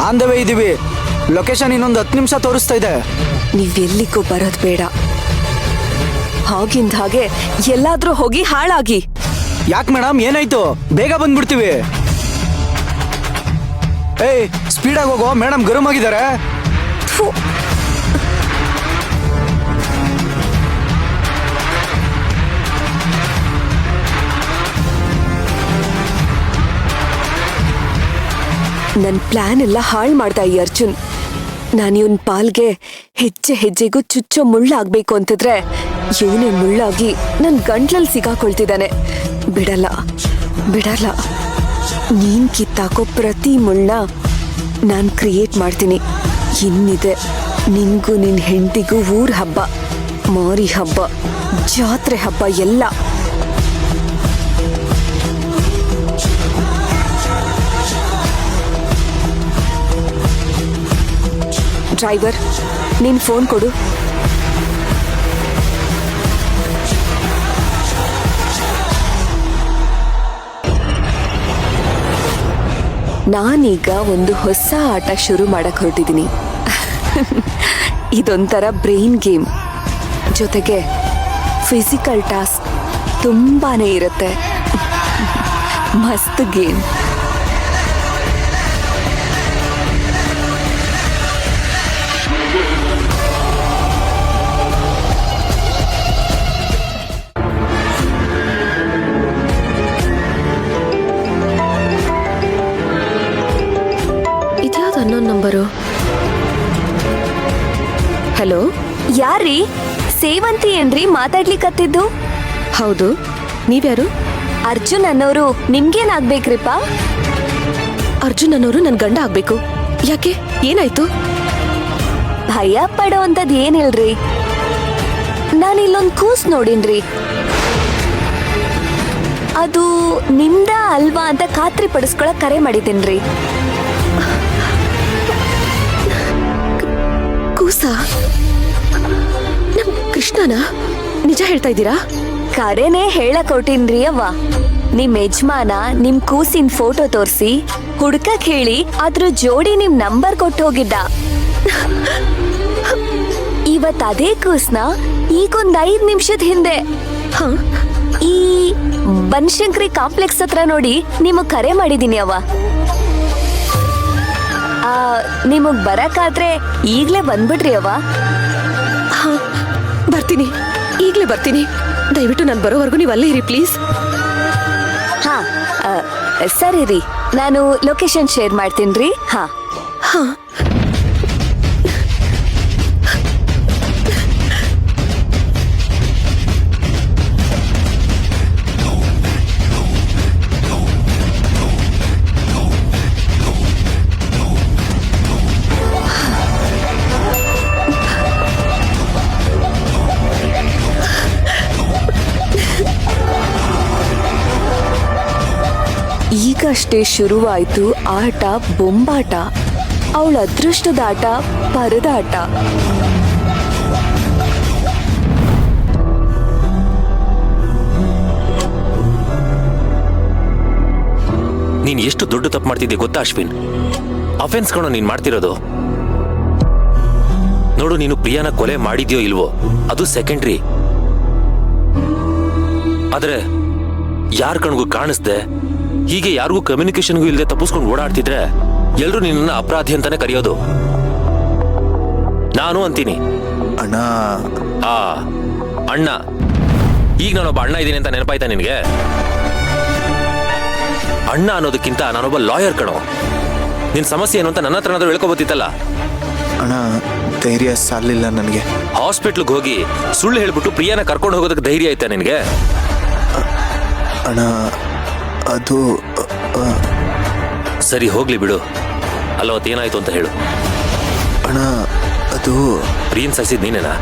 On the way ಇದೀವಿ. Location ಇನ್ನೊಂದು 10 ನಿಮಿಷ ತೋರಿಸ್ತಾ ಇದೆ. ನೀವೆಲ್ಲಿಗೂ ಬರೋದ್ ಬೇಡ. ಹಾಗಿಂದ ಹಾಗೆ ಎಲ್ಲಾದ್ರೂ ಹೋಗಿ ಹಾಳಾಗಿ. ಯಾಕೆ ಮೇಡಮ್, ಏನಾಯ್ತು? ಬೇಗ ಬಂದ್ಬಿಡ್ತೀವಿ. ಏಯ್, ಸ್ಪೀಡಾಗಿ ಹೋಗೋ, ಮೇಡಮ್ ಗರಂ ಆಗಿದ್ದಾರೆ. ಥು. ನನ್ ಪ್ಲಾನ್ ಎಲ್ಲ ಹಾಳು ಮಾಡ್ದ ಈ ಅರ್ಜುನ್. ನಾನು ಇವನ್ ಪಾಲ್ಗೆ ಹೆಜ್ಜೆ ಹೆಜ್ಜೆಗೂ ಚುಚ್ಚೋ ಮುಳ್ಳಾಗ್ಬೇಕು ಅಂತಿದ್ರೆ ಇವನೇ ಮುಳ್ಳಾಗಿ ನನ್ ಗಂಟ್ಲಲ್ಲಿ ಸಿಗಾಕೊಳ್ತಿದ್ದಾನೆ. ಬಿಡಲ್ಲ ಬಿಡಲ್ಲ. ನೀನ್ ಕಿತ್ತಾಕೋ ಪ್ರತಿ ಮುಳ್ಳ ನಾನ್ ಕ್ರಿಯೇಟ್ ಮಾಡ್ತೀನಿ. ಇನ್ನಿದೆ ನಿನ್ಗೂ ನಿನ್ ಹೆಂಡತಿಗೂ ಊರ್ ಹಬ್ಬ, ಮಾರಿ ಹಬ್ಬ, ಜಾತ್ರೆ ಹಬ್ಬ ಎಲ್ಲ. ಡ್ರೈವರ್, ನೀನ್ ಫೋನ್ ಕೊಡು. ನಾನೀಗ ಒಂದು ಹೊಸ ಆಟ ಶುರು ಮಾಡಕ್ ಹೊರಟಿದ್ದೀನಿ. ಇದೊಂಥರ ಬ್ರೈನ್ ಗೇಮ್, ಜೊತೆಗೆ ಫಿಸಿಕಲ್ ಟಾಸ್ಕ್ ತುಂಬಾನೇ ಇರುತ್ತೆ. ಮಸ್ತ್ ಗೇಮ್. ಇದ್ಯಾವ್ದು ಅನ್ನೋ ನಂಬರು? ಹಲೋ, ಯಾರೀ? ಸೇವಂತಿ ಏನ್ರಿ ಮಾತಾಡ್ಲಿಕ್ಕತ್ತಿದ್ದು? ಹೌದು, ನೀವ್ಯಾರು? ಅರ್ಜುನ್ ಅನ್ನೋರು ನಿಮ್ಗೇನಾಗ್ಬೇಕ್ರಿಪ್ಪ? ಅರ್ಜುನ್ ಅನ್ನೋರು ನನ್ ಗಂಡ ಆಗ್ಬೇಕು. ಯಾಕೆ, ಏನಾಯ್ತು? ಭಯ ಪಡೋ ಅಂತದ್ ಏನಿಲ್ರಿ. ನಾನಿಲ್ಲೊಂದ್ ಕೂಸ್ ನೋಡಿನ್ರಿ. ಅದು ನಿಮ್ದ ಅಲ್ವಾ ಅಂತ ಖಾತ್ರಿ ಪಡಿಸ್ಕೊಳಕ್ ಕರೆ ಮಾಡಿದ್ದೀನ್ರಿ. ಕೂಸ? ನಮ್ ಕೃಷ್ಣನ? ನಿಜ ಹೇಳ್ತಾ ಇದ್ದೀರಾ? ಕರೆನೇ ಹೇಳಕ್ ಹೊಟ್ಟಿನ್ರಿ ಅವ್ವ. ನಿಮ್ ಯಜಮಾನ ನಿಮ್ ಕೂಸಿನ ಫೋಟೋ ತೋರಿಸಿ ಹುಡ್ಕಕ್ ಹೇಳಿ ಅದ್ರ ಜೋಡಿ ನಿಮ್ ನಂಬರ್ ಕೊಟ್ಟು ಹೋಗಿದ್ದ. ಇವತ್ ಅದೇ ಕೂಸ್ನ ಈಗೊಂದ್ 5 ನಿಮಿಷದ ಹಿಂದೆ ಈ ಬನಶಂಕರಿ ಕಾಂಪ್ಲೆಕ್ಸ್ ಹತ್ರ ನೋಡಿ ನಿಮಗ್ ಕರೆ ಮಾಡಿದೀನಿ ಅವ್ವ. ನಿಮಗ್ ಬರಕಾದ್ರೆ ಈಗ್ಲೇ ಬಂದ್ಬಿಡ್ರಿ ಅವ್ವ. ಬರ್ತೀನಿ, ಈಗ್ಲೇ ಬರ್ತೀನಿ. ದಯವಿಟ್ಟು ನಾನು ಬರೋವರೆಗೂ ನೀವು ಅಲ್ಲೇ ಇರಿ ಪ್ಲೀಸ್. ಹಾ ಸರಿ ರೀ, ನಾನು ಲೊಕೇಶನ್ ಶೇರ್ ಮಾಡ್ತೀನಿ ರೀ. ಹಾ ಹಾ. ಈಗಷ್ಟೇ ಶುರುವಾಯ್ತು ಆಟ ಬೊಂಬಾಟ. ಅವಳ ಅದೃಷ್ಟದ ಆಟ ಪರದಾಟ. ನೀನ್ ಎಷ್ಟು ದೊಡ್ಡ ತಪ್ಪು ಮಾಡ್ತಿದ್ದೆ ಗೊತ್ತಾ ಅಶ್ವಿನ್? ಅಫೆನ್ಸ್ ಕಣೋ ನೀನ್ ಮಾಡ್ತಿರೋದು. ನೋಡು, ನೀನು ಪ್ರಿಯಾನ ಕೊಲೆ ಮಾಡಿದ್ಯೋ ಇಲ್ವೋ ಅದು ಸೆಕೆಂಡ್ರಿ. ಆದ್ರೆ ಯಾರ ಕಣ್ಗೂ ಕಾಣಿಸ್ದೆ ಹೀಗೆ ಯಾರಿಗೂ ಕಮ್ಯುನಿಕೇಶನ್ಗೂ ಇಲ್ಲದೆ ತಪ್ಪಿಸ್ಕೊಂಡು ಓಡಾಡ್ತಿದ್ರೆ ಎಲ್ರು ನಿನ್ನ ಅಪರಾಧಿ ಅಂತಾನೆ ಕರೆಯೋದು. ನಾನು ಅಂತೀನಿ ಅಣ್ಣ. ಅಣ್ಣ. ಈಗ ನಾನೊಬ್ಬ ಅಣ್ಣ ಇದ್ದೀನಿ ಅಂತ ನೆನಪಾಯ್ತಾ ನಿನ್ಗೆ? ಅಣ್ಣ ಅನ್ನೋದಕ್ಕಿಂತ ನಾನೊಬ್ಬ ಲಾಯರ್ ಕಣೋ. ನಿನ್ ಸಮಸ್ಯೆ ಏನು ಅಂತ ನನ್ನ ಹತ್ರ ಏನಾದ್ರೂ ಹೇಳ್ಕೊಬೋದಿತ್ತಲ್ಲ. ಅಣ್ಣ, ಧೈರ್ಯ ಸಾಲಿಲ್ಲ ನನಗೆ. ಹಾಸ್ಪಿಟ್ಲ್ಗೆ ಹೋಗಿ ಸುಳ್ಳು ಹೇಳ್ಬಿಟ್ಟು ಪ್ರಿಯಾನ ಕರ್ಕೊಂಡು ಹೋಗೋದಕ್ಕೆ ಧೈರ್ಯ ಆಯ್ತಾ ನಿನ್ಗೆ? ಅಣ್ಣ, ಅದು ಸರಿ ಹೋಗ್ಲಿ ಬಿಡು. ಅಲ್ಲವತ್ತೇನಾಯ್ತು ಅಂತ ಹೇಳು. ಅಣ್ಣ, ಅದು ಪ್ರಿಯನ್ ಸಾಯಿಸಿದ್ ನೀನೇನಾ?